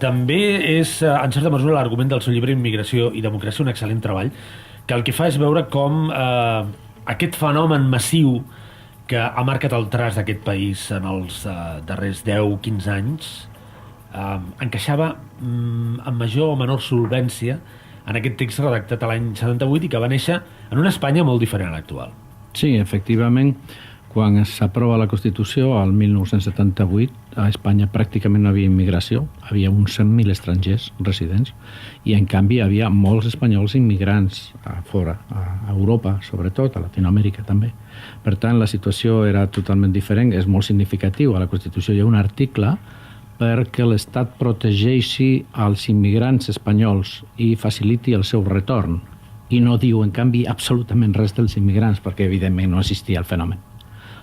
També és, en certa mesura, l'argument del seu llibre Immigració i Democràcia, un excel·lent treball, que el que fa és veure com aquest fenomen massiu que ha marcat el traç d'aquest país en els darrers 10-15 anys encaixava amb major o menor solvència en aquest text redactat a l'any 78 i que va néixer en una Espanya molt diferent a l'actual. Sí, efectivament, quan s'aprova la Constitució, al 1978, a Espanya pràcticament no havia immigració, havia uns 100.000 estrangers residents, i en canvi hi havia molts espanyols immigrants a fora, a Europa, sobretot, a Latinoamèrica també. Per tant, la situació era totalment diferent, és molt significatiu. A la Constitució hi ha un article perquè l'Estat protegeixi els immigrants espanyols i faciliti el seu retorn. I no diu, en canvi, absolutament res dels immigrants, perquè evidentment no existia el fenomen.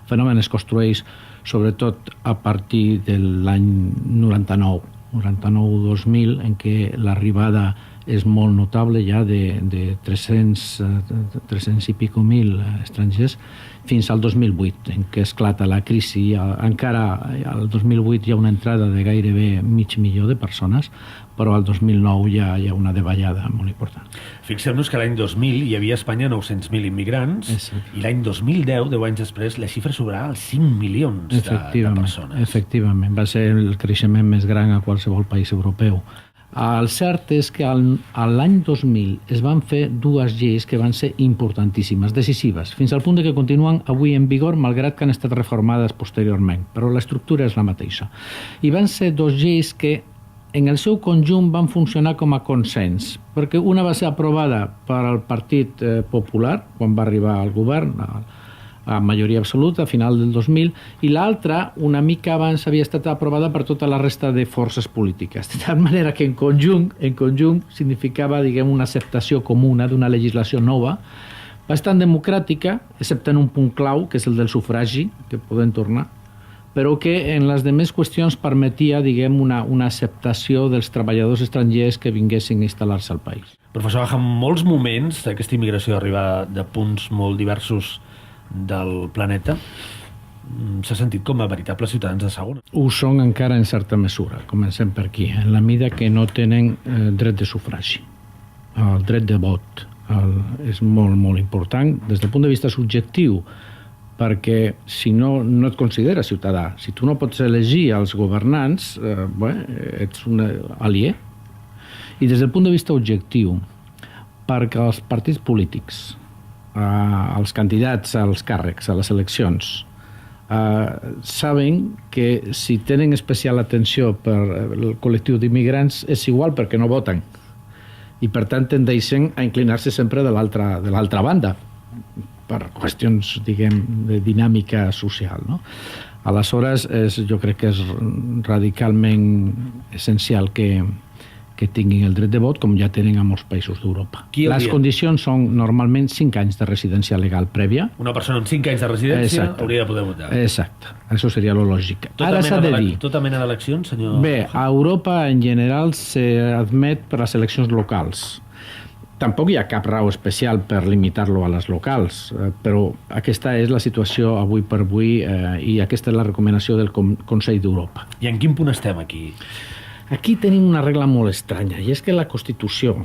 El fenomen es construeix sobretot a partir de l'any 99, 99-2000, en què l'arribada és molt notable ja de 300 i pico mil estrangers fins al 2008, en què esclata la crisi. Encara al 2008 hi ha una entrada de gairebé 500.000 de persones, però al 2009 hi ha una davallada molt important. Fixem-nos que l'any 2000 hi havia a Espanya 900.000 immigrants i l'any 2010, 10 anys després, la xifra superarà els 5 milions de persones. Efectivament, va ser el creixement més gran a qualsevol país europeu. El cert és que l'any 2000 es van fer dues lleis que van ser importantíssimes, decisives, fins al punt que continuen avui en vigor, malgrat que han estat reformades posteriorment, però l'estructura és la mateixa. I van ser dues lleis que en el seu conjunt van funcionar com a consens, perquè una va ser aprovada per al Partit Popular, quan va arribar al govern, a majoria absoluta, a final del 2000, i l'altra, una mica abans, havia estat aprovada per tota la resta de forces polítiques. De tal manera que en conjunt significava, diguem, una acceptació comuna d'una legislació nova, bastant democràtica, excepte en un punt clau, que és el del sufragi, que podem tornar, però que en les demés qüestions permetia, diguem, una acceptació dels treballadors estrangers que vinguessin a instal·lar-se al país. Professor, en molts moments d'aquesta immigració arriba de punts molt diversos del planeta, s'ha sentit com a veritables ciutadans de segona. Ho són encara en certa mesura, comencem per aquí, en la mida que no tenen dret de sufragi. El dret de vot és molt, molt important des del punt de vista subjectiu, perquè si no et consideres ciutadà, si tu no pots elegir els governants, ets un aliè. I des del punt de vista objectiu, perquè els partits polítics, els candidats als càrrecs, a les eleccions, saben que si tenen especial atenció per el col·lectiu d'immigrants és igual perquè no voten i per tant tendeixen a inclinar-se sempre de l'altra banda per qüestions, diguem, de dinàmica social, no? Aleshores, jo crec que és radicalment essencial que tinguin el dret de vot, com ja tenen a molts països d'Europa. Les condicions són normalment 5 anys de residència legal prèvia. Una persona amb 5 anys de residència hauria de poder votar. Exacte, això seria lo lògic. Ara s'ha de dir... Tota mena d'eleccions, senyor? Bé, a Europa en general s'admet per les eleccions locals. Tampoc hi ha cap raó especial per limitar-lo a les locals, però aquesta és la situació avui per avui i aquesta és la recomanació del Consell d'Europa. I en quin punt estem aquí? Aquí tenim una regla molt estranya, i és que la Constitució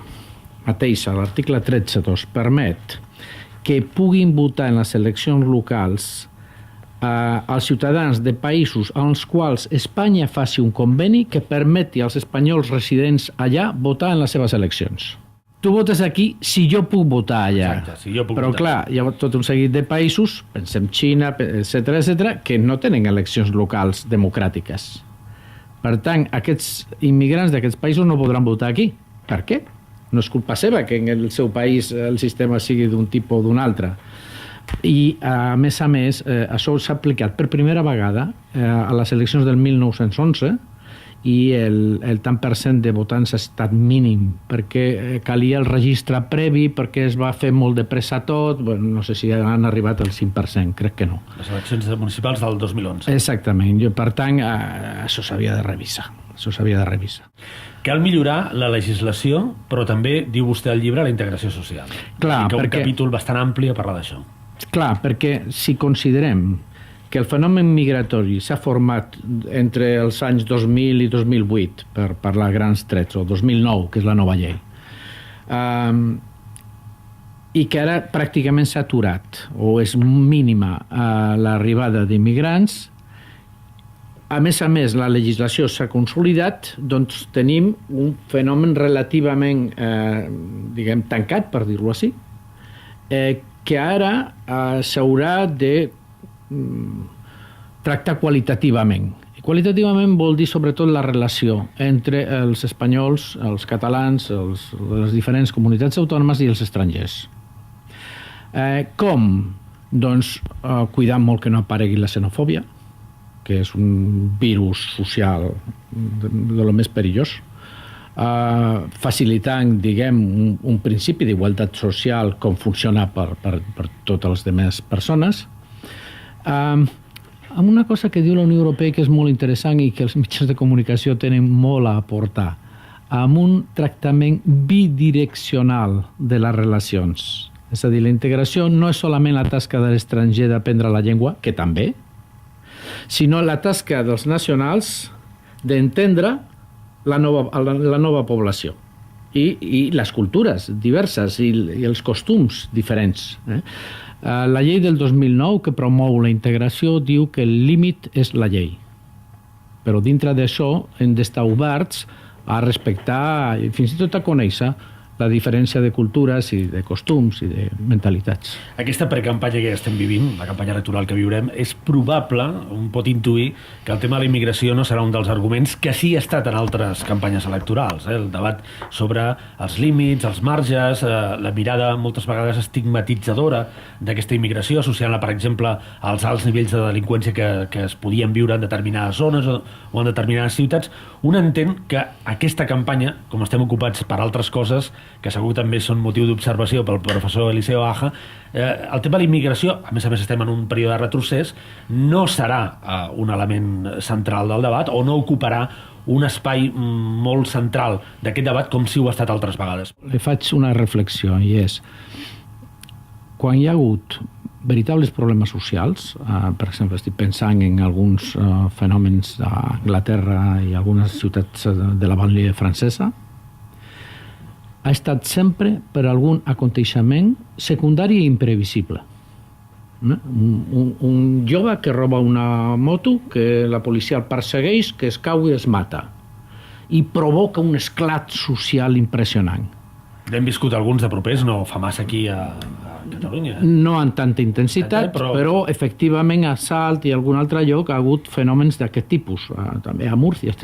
mateixa, l'article 13.2, permet que puguin votar en les eleccions locals als ciutadans de països als quals Espanya faci un conveni que permeti als espanyols residents allà votar en les seves eleccions. Tu votes aquí si jo puc votar allà. Exacte, si jo puc però votar. Clar, hi ha tot un seguit de països, pensem Xina, etc., que no tenen eleccions locals democràtiques. Per tant, aquests immigrants d'aquests països no podran votar aquí. Per què? No és culpa seva que en el seu país el sistema sigui d'un tipus o d'un altre. I, a més, això s'ha aplicat per primera vegada a les eleccions del 1911 i el tant per cent de votants ha estat mínim, perquè calia el registre previ, perquè es va fer molt de pressa tot, no sé si han arribat al 5%, crec que no. Les eleccions municipals del 2011. Exactament, per tant, això s'havia de revisar. Cal millorar la legislació, però també, diu vostè al llibre, la integració social. Clar, un capítol bastant ampli a parlar d'això. Clar, perquè si considerem que el fenomen migratori s'ha format entre els anys 2000 i 2008, per parlar grans trets, o 2009, que és la nova llei, i que ara pràcticament s'ha aturat, o és mínima l'arribada d'immigrants. A més, la legislació s'ha consolidat, doncs tenim un fenomen relativament, tancat, per dir-ho així, que ara s'haurà de tractar qualitativament. Qualitativament vol dir sobretot la relació entre els espanyols, els catalans, les diferents comunitats autònomes i els estrangers. Com? Doncs cuidant molt que no aparegui la xenofòbia, que és un virus social de lo més perillós, facilitant, un principi d'igualtat social com funciona per totes les demés persones, amb una cosa que diu la Unió Europea que és molt interessant i que els mitjans de comunicació tenen molt a aportar, amb un tractament bidireccional de les relacions. És a dir, la integració no és solament la tasca de l'estranger d'aprendre la llengua, que també, sinó la tasca dels nacionals d'entendre la nova població i les cultures diverses i els costums diferents. La llei del 2009 que promou la integració diu que el límit és la llei, però dintre d'això hem d'estar oberts a respectar i fins i tot a conèixer la diferència de cultures i de costums i de mentalitats. Aquesta precampanya que estem vivint, la campanya electoral que viurem, és probable, un pot intuir, que el tema de la immigració no serà un dels arguments que sí ha estat en altres campanyes electorals. El debat sobre els límits, els marges, la mirada moltes vegades estigmatitzadora d'aquesta immigració, associant-la, per exemple, als alts nivells de delinqüència que es podien viure en determinades zones o en determinades ciutats. Un entén que aquesta campanya, com estem ocupats per altres coses, que segur també són motiu d'observació pel professor Eliseo Aja, el tema de la immigració, a més estem en un període de retrocés, no serà un element central del debat o no ocuparà un espai molt central d'aquest debat com si ho ha estat altres vegades. Li faig una reflexió i és, quan hi ha hagut veritables problemes socials, per exemple, estic pensant en alguns fenòmens d'Anglaterra i algunes ciutats de la banlieue francesa, ha estat sempre per algun aconteixement secundari i imprevisible. Un jove que roba una moto, que la policia el persegueix, que es cau i es mata, i provoca un esclat social impressionant. Hem viscut alguns de propers, no fa massa aquí a Catalunya. No amb tanta intensitat, però efectivament a Salt i a algun altre lloc ha hagut fenòmens d'aquest tipus, també a Múrcia.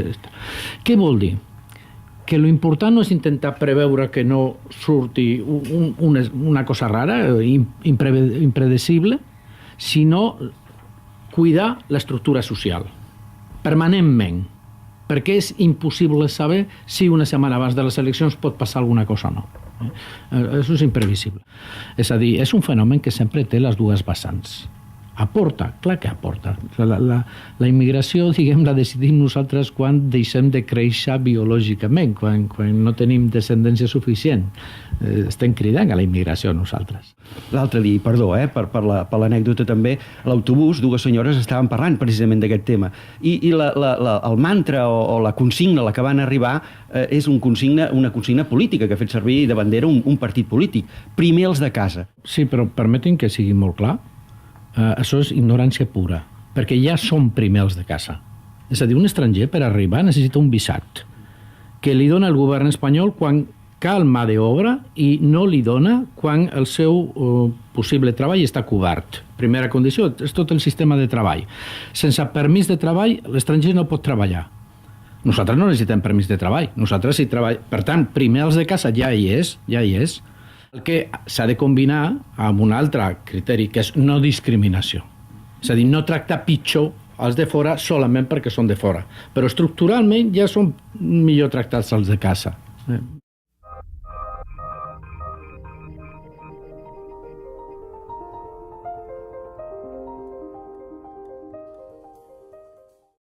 Què vol dir? Que l'important no és intentar preveure que no surti una cosa rara, impredecible, sinó cuidar l'estructura social, permanentment, perquè és impossible saber si una setmana abans de les eleccions pot passar alguna cosa o no. Això és imprevisible. És a dir, és un fenomen que sempre té les dues vessants. Aporta, clar que aporta. La immigració, la decidim nosaltres quan deixem de créixer biològicament, quan no tenim descendència suficient. Estem cridant a la immigració nosaltres. L'altre dia, perdó, per l'anècdota també, a l'autobús dues senyores estaven parlant precisament d'aquest tema. I el mantra o la consigna a la que van arribar és una consigna política que ha fet servir de bandera un partit polític. Primer els de casa. Sí, però permetin que sigui molt clar. Això és ignorància pura, perquè ja som primer els de casa. És a dir, un estranger per arribar necessita un visat que li dona el govern espanyol quan cal mà d'obra i no li dona quan el seu possible treball està cobert. Primera condició és tot el sistema de treball. Sense permís de treball, l'estranger no pot treballar. Nosaltres no necessitem permís de treball. Nosaltres sí treballem. Per tant, primer els de casa ja hi és. El que s'ha de combinar amb un altre criteri, que és no discriminació. És a dir, no tractar pitjor els de fora solament perquè són de fora. Però estructuralment ja són millor tractats els de casa.